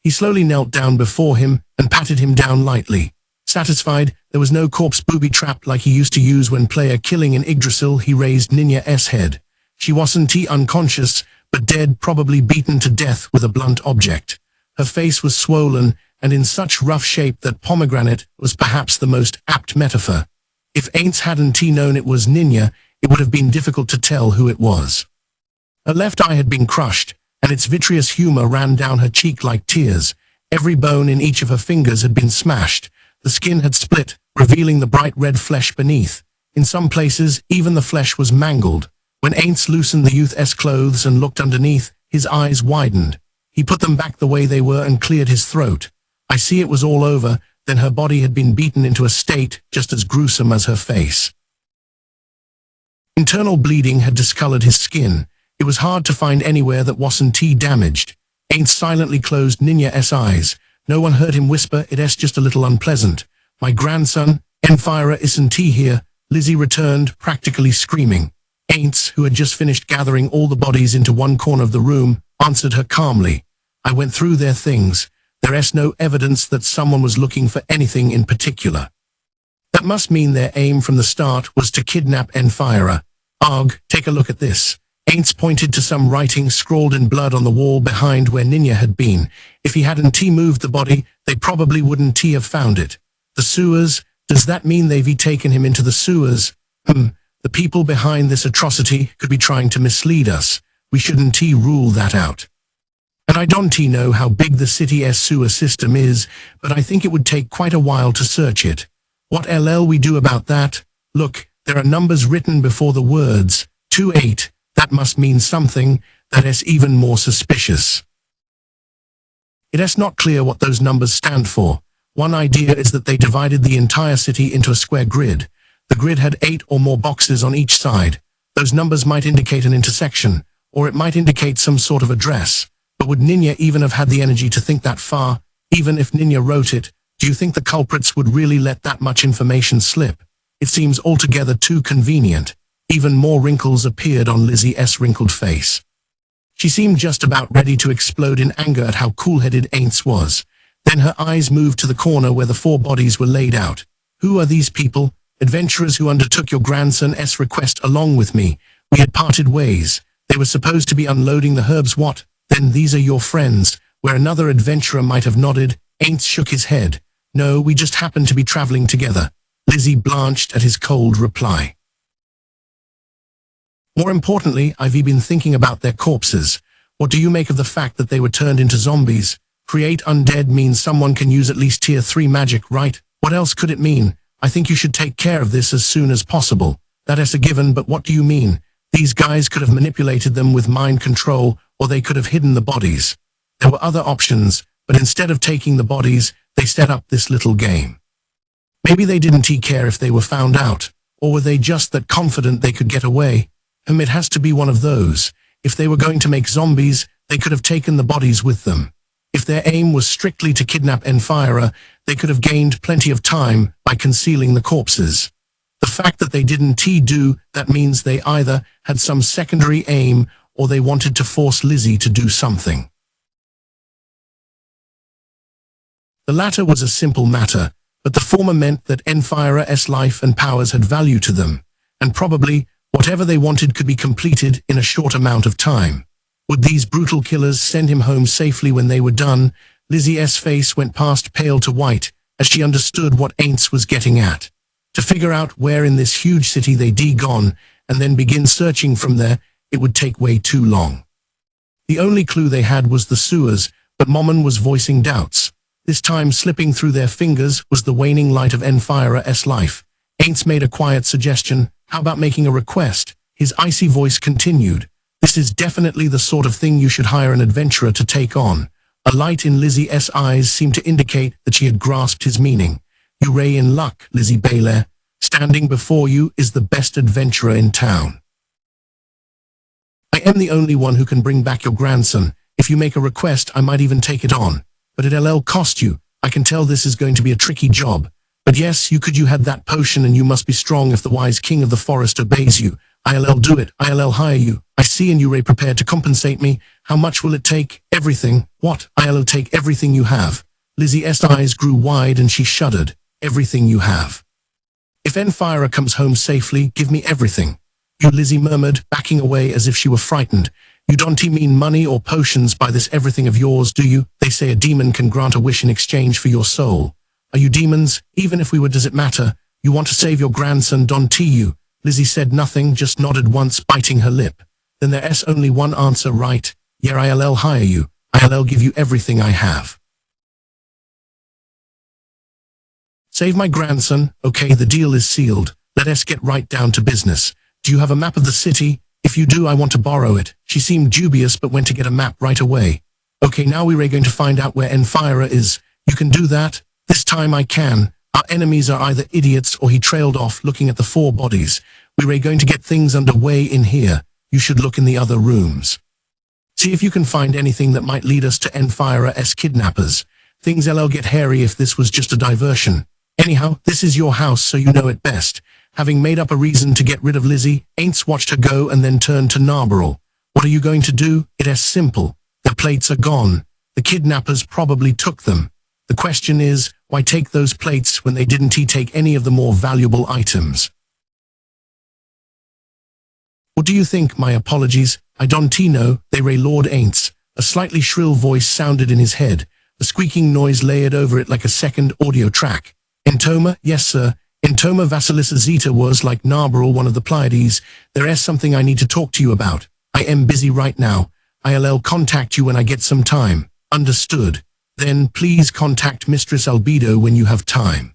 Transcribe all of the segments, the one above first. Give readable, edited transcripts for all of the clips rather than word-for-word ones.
He slowly knelt down before him and patted him down lightly. Satisfied, there was no corpse booby trap like he used to use when player killing in Yggdrasil. He raised Ninja's head. She wasn't unconscious, but dead, probably beaten to death with a blunt object. Her face was swollen and in such rough shape that pomegranate was perhaps the most apt metaphor. If Aints hadn't known it was Ninja, it would have been difficult to tell who it was. Her left eye had been crushed, and its vitreous humor ran down her cheek like tears. Every bone in each of her fingers had been smashed. The skin had split, revealing the bright red flesh beneath. In some places, even the flesh was mangled. When Aints loosened the youth's clothes and looked underneath, his eyes widened. He put them back the way they were and cleared his throat. I see it was all over, then her body had been beaten into a state just as gruesome as her face. Internal bleeding had discolored his skin. It was hard to find anywhere that wasn't damaged. Aints silently closed Ninja's eyes. No one heard him whisper, "It's just a little unpleasant. My grandson, Enfira, isn't here?" Lizzie returned, practically screaming. Aints, who had just finished gathering all the bodies into one corner of the room, answered her calmly. "I went through their things. There's no evidence that someone was looking for anything in particular. That must mean their aim from the start was to kidnap Enfira. Arg, take a look at this." Aints pointed to some writing scrawled in blood on the wall behind where Ninja had been. If he hadn't moved the body, they probably wouldn't have found it. The sewers? Does that mean they've taken him into the sewers? The people behind this atrocity could be trying to mislead us. We shouldn't rule that out. And I don't know how big the city's sewer system is, but I think it would take quite a while to search it. What we do about that? Look, there are numbers written before the words. 28. That must mean something that is even more suspicious. It is not clear what those numbers stand for. One idea is that they divided the entire city into a square grid. The grid had 8 or more boxes on each side. Those numbers might indicate an intersection, or it might indicate some sort of address. But would Ninja even have had the energy to think that far? Even if Ninja wrote it, do you think the culprits would really let that much information slip? It seems altogether too convenient. Even more wrinkles appeared on Lizzie's wrinkled face. She seemed just about ready to explode in anger at how cool-headed Aints was. Then her eyes moved to the corner where the 4 bodies were laid out. "Who are these people? Adventurers who undertook your grandson's request along with me. We had parted ways. They were supposed to be unloading the herbs. What? Then these are your friends?" Where another adventurer might have nodded, Aints shook his head. "No, we just happened to be traveling together." Lizzie blanched at his cold reply. "More importantly, I've been thinking about their corpses. What do you make of the fact that they were turned into zombies? Create undead means someone can use at least tier 3 magic, right? What else could it mean? I think you should take care of this as soon as possible." "That is a given, but what do you mean?" "These guys could have manipulated them with mind control, or they could have hidden the bodies. There were other options, but instead of taking the bodies, they set up this little game. Maybe they didn't care if they were found out, or were they just that confident they could get away? It has to be one of those. If they were going to make zombies, they could have taken the bodies with them. If their aim was strictly to kidnap Enfira, they could have gained plenty of time by concealing the corpses. The fact that they didn't do that means they either had some secondary aim or they wanted to force Lizzie to do something. The latter was a simple matter, but the former meant that Enfira's life and powers had value to them, and probably whatever they wanted could be completed in a short amount of time. Would these brutal killers send him home safely when they were done? Lizzie's face went past pale to white as she understood what Aints was getting at. To figure out where in this huge city they'd gone and then begin searching from there, it would take way too long. The only clue they had was the sewers, but Momon was voicing doubts. This time slipping through their fingers was the waning light of Enfira's life. Aints made a quiet suggestion. "How about making a request?" His icy voice continued. "This is definitely the sort of thing you should hire an adventurer to take on." A light in Lizzie's eyes seemed to indicate that she had grasped his meaning. "You ray in luck, Lizzie Baylor. Standing before you is the best adventurer in town. I am the only one who can bring back your grandson. If you make a request, I might even take it on. But it'll cost you. I can tell this is going to be a tricky job. But yes, you had that potion and you must be strong if the wise king of the forest obeys you. I'll do it. I'll hire you. I see, and you are prepared to compensate me. How much will it take? Everything. What? I'll take everything you have. Lizzie's eyes grew wide and she shuddered. Everything you have. If Enfira comes home safely, give me everything. You, Lizzie murmured, backing away as if she were frightened. You don't mean money or potions by this everything of yours, do you? They say a demon can grant a wish in exchange for your soul. Are you demons? Even if we were, does it matter? You want to save your grandson, don't you? Lizzie said nothing, just nodded once, biting her lip. Then there's only one answer, right? Yeah, I'll hire you. I'll give you everything I have. Save my grandson. Okay, the deal is sealed. Let us get right down to business. Do you have a map of the city? If you do, I want to borrow it. She seemed dubious but went to get a map right away. Okay, now we're going to find out where Enfira is. You can do that? This time I can. Our enemies are either idiots or he trailed off looking at the 4 bodies. We're going to get things underway in here. You should look in the other rooms. See if you can find anything that might lead us to Enfira's kidnappers. Things'll get hairy if this was just a diversion. Anyhow, this is your house, so you know it best. Having made up a reason to get rid of Lizzie, Aints watched her go and then turned to Narbarrel. What are you going to do? It's simple. The plates are gone. The kidnappers probably took them. The question is, why take those plates when they didn't take any of the more valuable items? What do you think? My apologies. I don't know. They ray Lord Aints. A slightly shrill voice sounded in his head. The squeaking noise layered over it like a second audio track. Entoma? Yes, sir. Entoma Vasilisa Zeta was, like Narbarrel, one of the Pleiades. There's something I need to talk to you about. I am busy right now. I'll contact you when I get some time. Understood. Then please contact Mistress Albedo when you have time.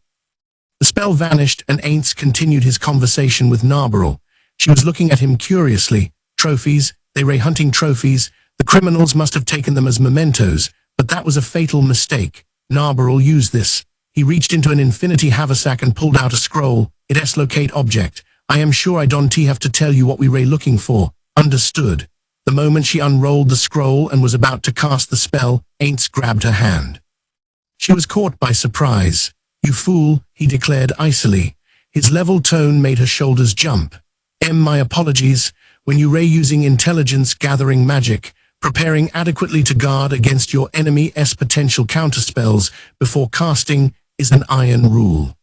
The spell vanished and Aints continued his conversation with Narbarrel. She was looking at him curiously. Trophies? They ray hunting trophies. The criminals must have taken them as mementos, but that was a fatal mistake. Narbarrel used this. He reached into an infinity haversack and pulled out a scroll. It's locate object. I am sure I don't have to tell you what we ray looking for. Understood. The moment she unrolled the scroll and was about to cast the spell, Aints grabbed her hand. She was caught by surprise. You fool, he declared icily. His level tone made her shoulders jump. My apologies. When you ray using intelligence gathering magic, preparing adequately to guard against your enemy's potential counterspells before casting is an iron rule.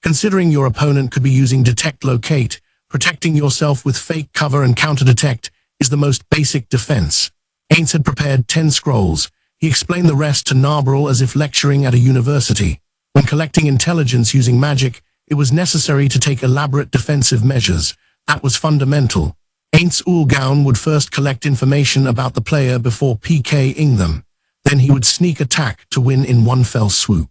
Considering your opponent could be using detect locate, protecting yourself with fake cover and counter detect is the most basic defense. Aints had prepared 10 scrolls. He explained the rest to Narbarrel as if lecturing at a university. When collecting intelligence using magic, it was necessary to take elaborate defensive measures. That was fundamental. Aints Ulgaun would first collect information about the player before PKing them. Then he would sneak attack to win in one fell swoop.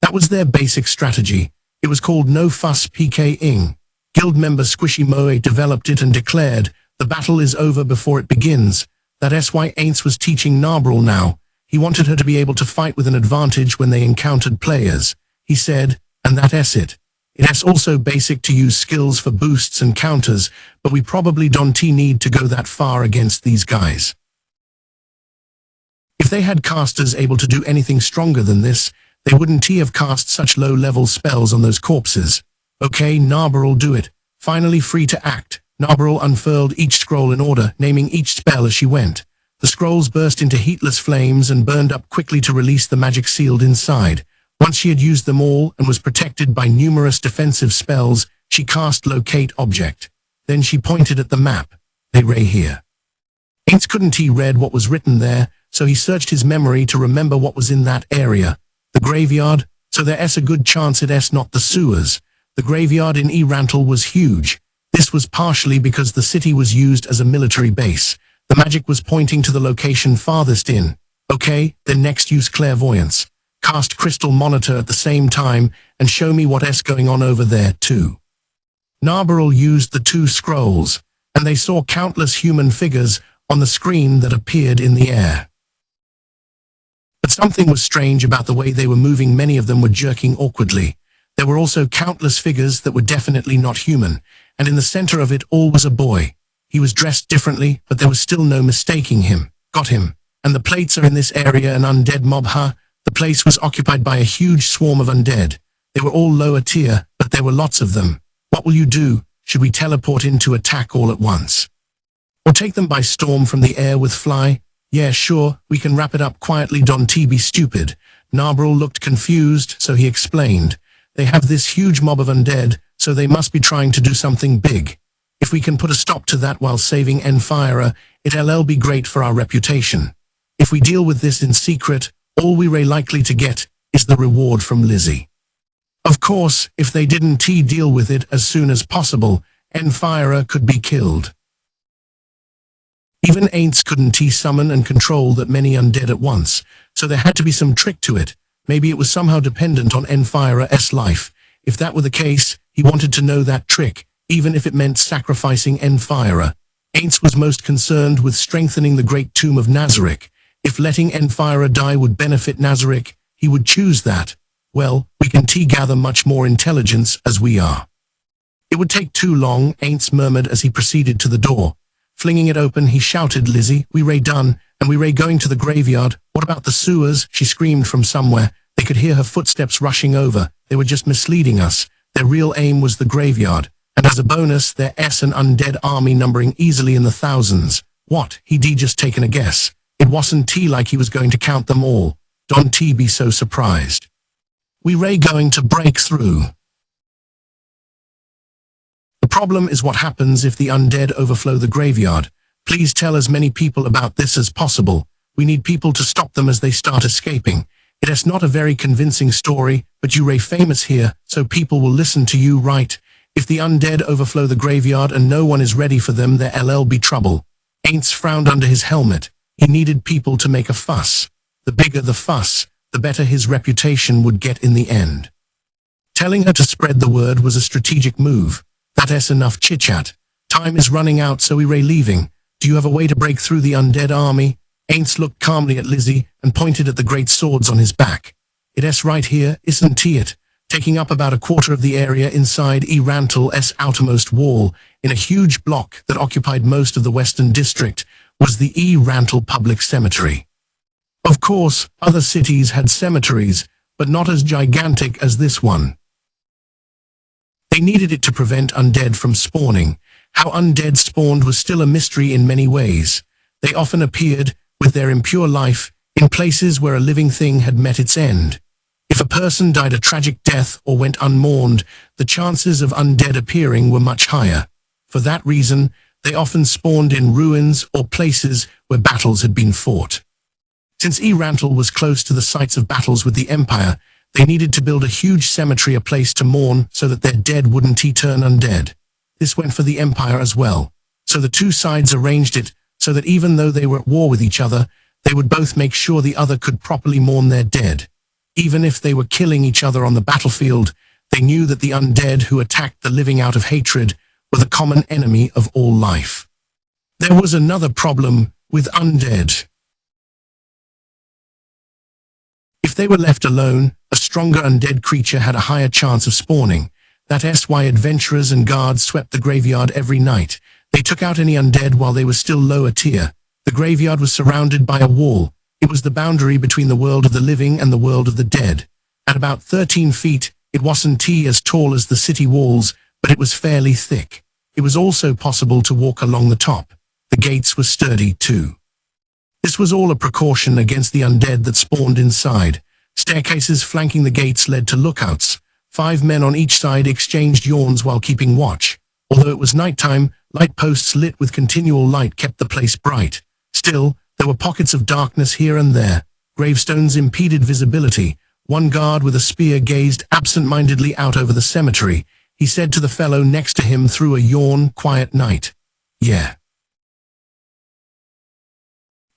That was their basic strategy. It was called No Fuss PKing. Guild member Squishy Moe developed it and declared, the battle is over before it begins. That's why Aints was teaching Narbarrel now. He wanted her to be able to fight with an advantage when they encountered players. He said, and that's it. It's also basic to use skills for boosts and counters, but we probably don't need to go that far against these guys. If they had casters able to do anything stronger than this, they wouldn't have cast such low-level spells on those corpses. Okay, Narbarrel, do it. Finally free to act. Narbarrel unfurled each scroll in order, naming each spell as she went. The scrolls burst into heatless flames and burned up quickly to release the magic sealed inside. Once she had used them all and was protected by numerous defensive spells, she cast Locate Object. Then she pointed at the map. They ray here. Aints couldn't read what was written there, so he searched his memory to remember what was in that area. The graveyard, so there's a good chance it's not the sewers. The graveyard in Rantel was huge. This was partially because the city was used as a military base. The magic was pointing to the location farthest in. Okay, then next use clairvoyance. Cast crystal monitor at the same time and show me what's going on over there too. Narbarrel used the 2 scrolls, and they saw countless human figures on the screen that appeared in the air. But something was strange about the way they were moving. Many of them were jerking awkwardly. There were also countless figures that were definitely not human, and in the center of it all was a boy. He was dressed differently, but there was still no mistaking him. Got him. And the plates are in this area, an undead mob, huh? The place was occupied by a huge swarm of undead. They were all lower tier, but there were lots of them. What will you do? Should we teleport in to attack all at once? Or take them by storm from the air with fly? Yeah, sure, we can wrap it up quietly. Don't be stupid. Narbril looked confused, so he explained. They have this huge mob of undead, so they must be trying to do something big. If we can put a stop to that while saving Enfira, it'll be great for our reputation. If we deal with this in secret, all we're likely to get is the reward from Lizzie. Of course, if they didn't deal with it as soon as possible, Enfira could be killed. Even Aints couldn't summon and control that many undead at once, so there had to be some trick to it. Maybe it was somehow dependent on Enfira's life. If that were the case, he wanted to know that trick, even if it meant sacrificing Enfira. Aints was most concerned with strengthening the great tomb of Nazarick. If letting Enfira die would benefit Nazarick, he would choose that. Well, we can gather much more intelligence as we are. It would take too long, Aints murmured as he proceeded to the door. Flinging it open, he shouted, Lizzie, we done, and we going to the graveyard. What about the sewers? She screamed from somewhere. They could hear her footsteps rushing over. They were just misleading us. Their real aim was the graveyard. And as a bonus, there's an undead army numbering easily in the thousands. What? He'd just taken a guess. It wasn't like he was going to count them all. Don't be so surprised. We going to break through. The problem is what happens if the undead overflow the graveyard. Please tell as many people about this as possible. We need people to stop them as they start escaping. It is not a very convincing story, but you're famous here, so people will listen to you, right? If the undead overflow the graveyard and no one is ready for them, there'll be trouble. Aints frowned under his helmet. He needed people to make a fuss. The bigger the fuss, the better his reputation would get in the end. Telling her to spread the word was a strategic move. That's enough chit-chat. Time is running out, so we're leaving. Do you have a way to break through the undead army? Aints looked calmly at Lizzie and pointed at the great swords on his back. It's right here, isn't it? Taking up about a quarter of the area inside Rantle's outermost wall, in a huge block that occupied most of the western district, was the Rantle Public Cemetery. Of course, other cities had cemeteries, but not as gigantic as this one. They needed it to prevent undead from spawning. How undead spawned was still a mystery in many ways. They often appeared, with their impure life, in places where a living thing had met its end. If a person died a tragic death or went unmourned, the chances of undead appearing were much higher. For that reason, they often spawned in ruins or places where battles had been fought. Since Rantle was close to the sites of battles with the Empire, they needed to build a huge cemetery, a place to mourn, so that their dead wouldn't turn undead. This went for the Empire as well. So the two sides arranged it so that even though they were at war with each other, they would both make sure the other could properly mourn their dead. Even if they were killing each other on the battlefield, they knew that the undead who attacked the living out of hatred were the common enemy of all life. There was another problem with undead. If they were left alone, a stronger undead creature had a higher chance of spawning. That's why adventurers and guards swept the graveyard every night. They took out any undead while they were still lower tier. The graveyard was surrounded by a wall. It was the boundary between the world of the living and the world of the dead. At about 13 feet, it wasn't as tall as the city walls, but it was fairly thick. It was also possible to walk along the top. The gates were sturdy too. This was all a precaution against the undead that spawned inside. Staircases flanking the gates led to lookouts. 5 men on each side exchanged yawns while keeping watch. Although it was nighttime, light posts lit with continual light kept the place bright. Still, there were pockets of darkness here and there. Gravestones impeded visibility. One guard with a spear gazed absent-mindedly out over the cemetery. He said to the fellow next to him through a yawn, "Quiet night." "Yeah.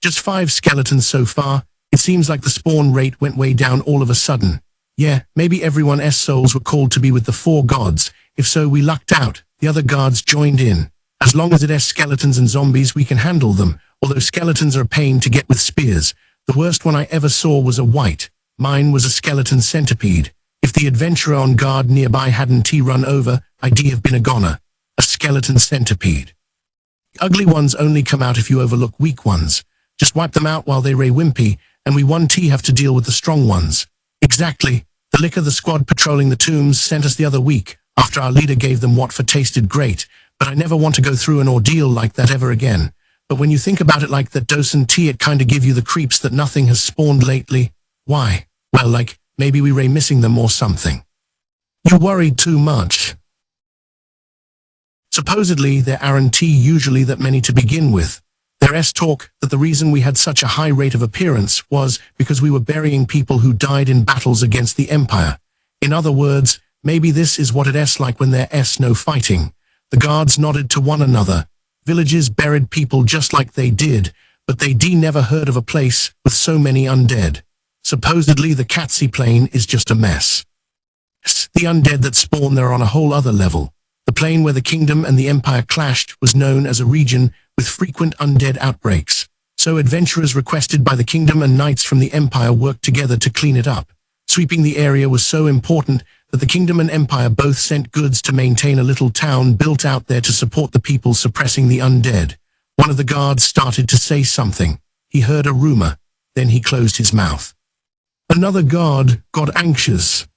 Just 5 skeletons so far. It seems like the spawn rate went way down all of a sudden." "Yeah, maybe everyone's souls were called to be with the 4 gods. If so, we lucked out." The other guards joined in. "As long as it's skeletons and zombies, we can handle them. Although skeletons are a pain to get with spears. The worst one I ever saw was a wight. Mine was a skeleton centipede. If the adventurer on guard nearby hadn't run over, I'd have been a goner. A skeleton centipede. The ugly ones only come out if you overlook weak ones. Just wipe them out while they wimpy, and we won't have to deal with the strong ones." "Exactly. The licker the squad patrolling the tombs sent us the other week. after our leader gave them what for tasted great, but I never want to go through an ordeal like that ever again. But when you think about it like that Dosen tea, it kinda give you the creeps that nothing has spawned lately. Why? Well, like, maybe we were missing them or something. You worried too much. Supposedly, there aren't usually that many to begin with. There's talk that the reason we had such a high rate of appearance was because we were burying people who died in battles against the Empire. In other words, maybe this is what it's like when there's no fighting. The guards nodded to one another. Villages buried people just like they did, but they never heard of a place with so many undead. Supposedly the Katsi plane is just a mess. The undead that spawn there on a whole other level. The plane where the kingdom and the empire clashed was known as a region with frequent undead outbreaks. So adventurers requested by the kingdom and knights from the empire worked together to clean it up. Sweeping the area was so important that the kingdom and empire both sent goods to maintain a little town built out there to support the people suppressing the undead. One of the guards started to say something. He heard a rumor. Then he closed his mouth. Another guard got anxious.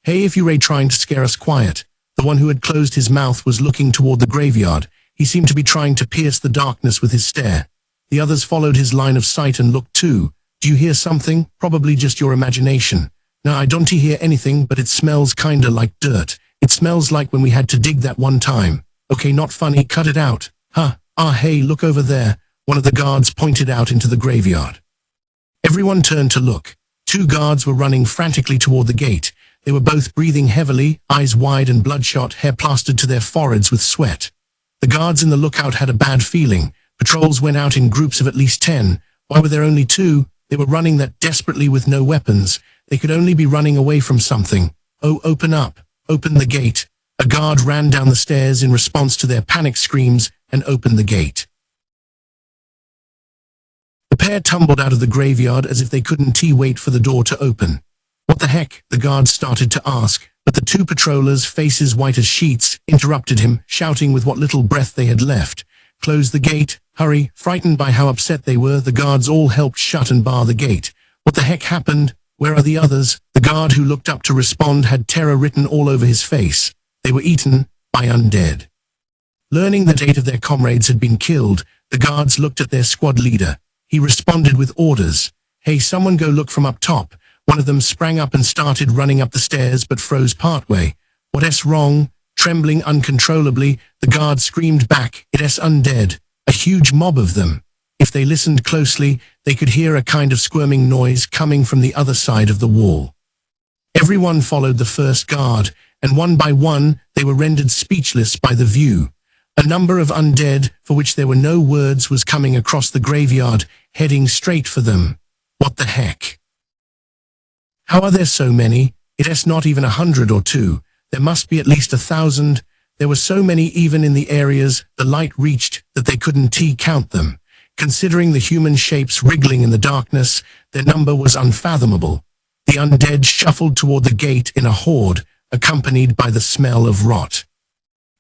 Hey, if you're trying to scare us, quiet. The one who had closed his mouth was looking toward the graveyard. He seemed to be trying to pierce the darkness with his stare. The others followed his line of sight and looked too. Do you hear something? Probably just your imagination. No, I don't hear anything, but it smells kinda like dirt. It smells like when we had to dig that one time. Okay, not funny, cut it out. Huh, hey, look over there. One of the guards pointed out into the graveyard. Everyone turned to look. Two guards were running frantically toward the gate. They were both breathing heavily, eyes wide and bloodshot, hair plastered to their foreheads with sweat. The guards in the lookout had a bad feeling. Patrols went out in groups of at least 10. Why were there only 2? They were running that desperately with no weapons. They could only be running away from something. Oh, open up. Open the gate. A guard ran down the stairs in response to their panic screams and opened the gate. The pair tumbled out of the graveyard as if they couldn't wait for the door to open. What the heck? The guards started to ask, but the two patrollers, faces white as sheets, interrupted him, shouting with what little breath they had left. Close the gate, hurry. Frightened by how upset they were, the guards all helped shut and bar the gate. What the heck happened? Where are the others? The guard who looked up to respond had terror written all over his face. They were eaten by undead. Learning that 8 of their comrades had been killed, the guards looked at their squad leader. He responded with orders. Hey, someone go look from up top. One of them sprang up and started running up the stairs but froze partway. What's wrong? Trembling uncontrollably, the guard screamed back, it's undead. A huge mob of them. If they listened closely, they could hear a kind of squirming noise coming from the other side of the wall. Everyone followed the first guard, and one by one, they were rendered speechless by the view. A number of undead, for which there were no words, was coming across the graveyard, heading straight for them. What the heck? How are there so many? It's not even 100 or 2. There must be at least 1,000. There were so many even in the areas the light reached that they couldn't count them. Considering the human shapes wriggling in the darkness, their number was unfathomable. The undead shuffled toward the gate in a horde, accompanied by the smell of rot.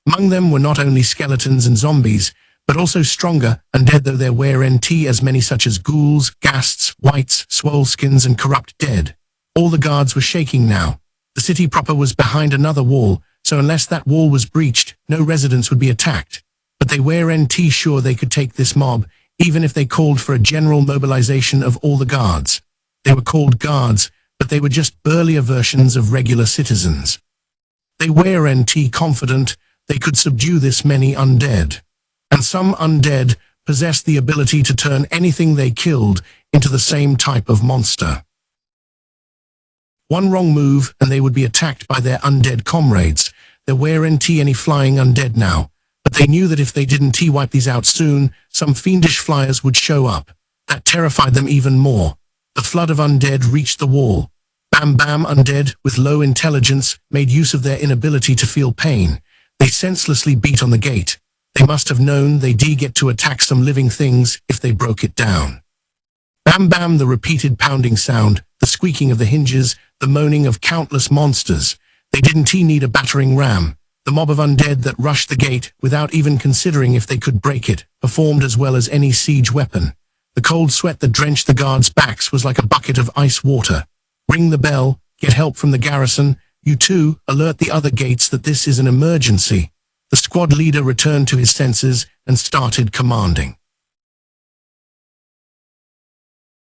Among them were not only skeletons and zombies, but also stronger undead, though there weren't as many, such as ghouls, ghasts, wights, swoleskins, and corrupt dead. All the guards were shaking now. The city proper was behind another wall, so unless that wall was breached, no residents would be attacked. But they weren't sure they could take this mob, even if they called for a general mobilization of all the guards. They were called guards, but they were just burlier versions of regular citizens. They weren't confident they could subdue this many undead. And some undead possessed the ability to turn anything they killed into the same type of monster. One wrong move and they would be attacked by their undead comrades. There weren't any flying undead now, but they knew that if they didn't wipe these out soon, some fiendish flyers would show up. That terrified them even more. The flood of undead reached the wall. Bam Bam undead, with low intelligence, made use of their inability to feel pain. They senselessly beat on the gate. They must have known they'd get to attack some living things if they broke it down. Bam Bam, the repeated pounding sound, the squeaking of the hinges, the moaning of countless monsters. They didn't need a battering ram. The mob of undead that rushed the gate, without even considering if they could break it, performed as well as any siege weapon. The cold sweat that drenched the guards' backs was like a bucket of ice water. Ring the bell, get help from the garrison, You two, alert the other gates that this is an emergency. The squad leader returned to his senses and started commanding.